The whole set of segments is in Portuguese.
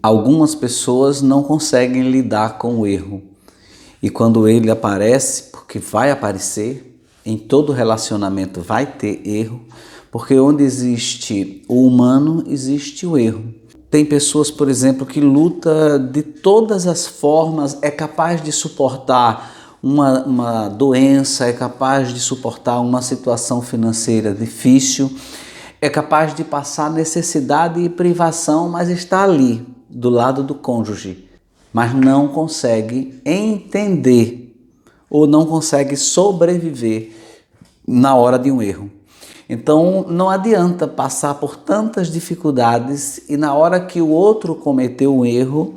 Algumas pessoas não conseguem lidar com o erro. E quando ele aparece, porque vai aparecer, em todo relacionamento vai ter erro, porque onde existe o humano, existe o erro. Tem pessoas, por exemplo, que luta de todas as formas, é capaz de suportar uma doença, é capaz de suportar uma situação financeira difícil, é capaz de passar necessidade e privação, mas está ali, do lado do cônjuge, mas não consegue entender ou não consegue sobreviver na hora de um erro. Então não adianta passar por tantas dificuldades e na hora que o outro cometeu um erro,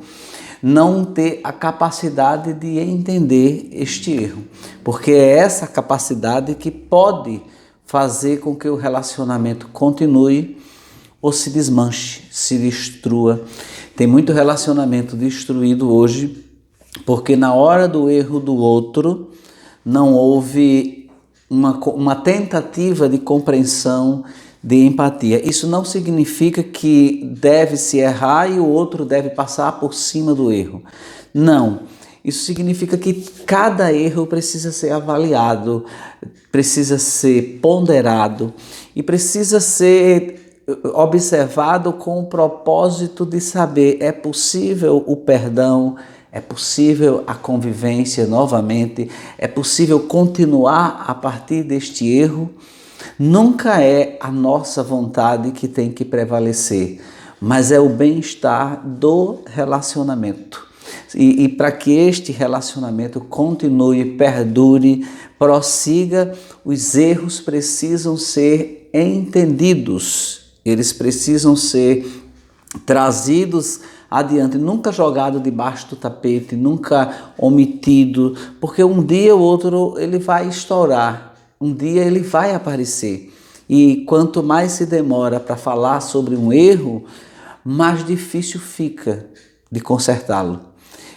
não ter a capacidade de entender este erro, porque é essa capacidade que pode fazer com que o relacionamento continue ou se desmanche, se destrua. Tem muito relacionamento destruído hoje porque na hora do erro do outro não houve uma tentativa de compreensão, de empatia. Isso não significa que deve-se errar e o outro deve passar por cima do erro. Não. Isso significa que cada erro precisa ser avaliado, precisa ser ponderado e precisa ser observado com o propósito de saber: é possível o perdão, é possível a convivência novamente, é possível continuar a partir deste erro. Nunca é a nossa vontade que tem que prevalecer, mas é o bem-estar do relacionamento. E para que este relacionamento continue, perdure, prossiga, os erros precisam ser entendidos, eles precisam ser trazidos adiante, nunca jogado debaixo do tapete, nunca omitido, porque um dia ou outro ele vai estourar, um dia ele vai aparecer. E quanto mais se demora para falar sobre um erro, mais difícil fica de consertá-lo.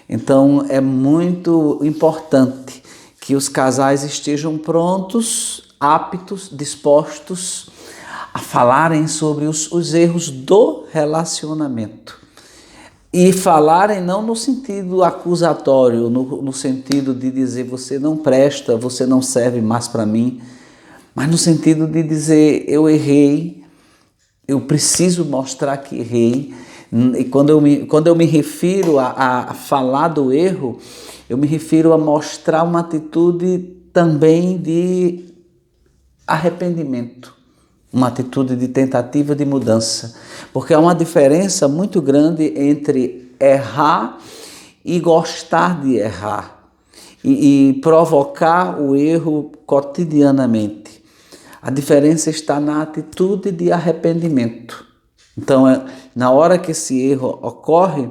Então é muito importante que os casais estejam prontos, aptos, dispostos a falarem sobre os erros do relacionamento. E falarem não no sentido acusatório, no sentido de dizer você não presta, você não serve mais para mim, mas no sentido de dizer eu errei, eu preciso mostrar que errei. E quando eu me refiro a falar do erro, eu me refiro a mostrar uma atitude também de arrependimento, uma atitude de tentativa de mudança, porque há uma diferença muito grande entre errar e gostar de errar e provocar o erro cotidianamente. A diferença está na atitude de arrependimento. Então, na hora que esse erro ocorre,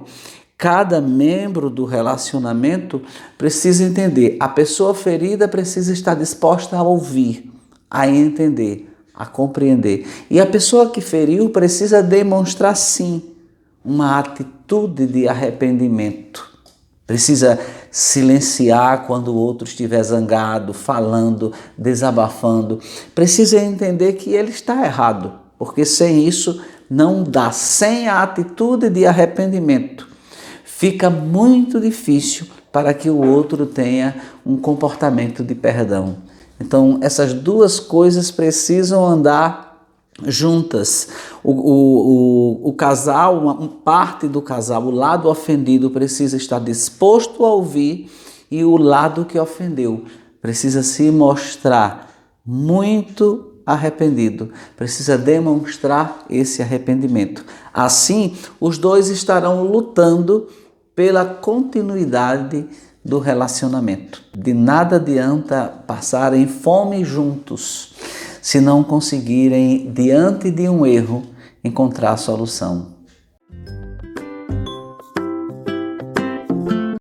cada membro do relacionamento precisa entender. A pessoa ferida precisa estar disposta a ouvir, a entender, a compreender. E a pessoa que feriu precisa demonstrar, sim, uma atitude de arrependimento. Precisa silenciar quando o outro estiver zangado, falando, desabafando. Precisa entender que ele está errado, porque sem isso não dá. Sem a atitude de arrependimento, fica muito difícil para que o outro tenha um comportamento de perdão. Então, essas duas coisas precisam andar juntas. O casal, uma parte do casal, o lado ofendido precisa estar disposto a ouvir e o lado que ofendeu precisa se mostrar muito arrependido, precisa demonstrar esse arrependimento. Assim, os dois estarão lutando pela continuidade do relacionamento. De nada adianta passarem fome juntos se não conseguirem, diante de um erro, encontrar a solução.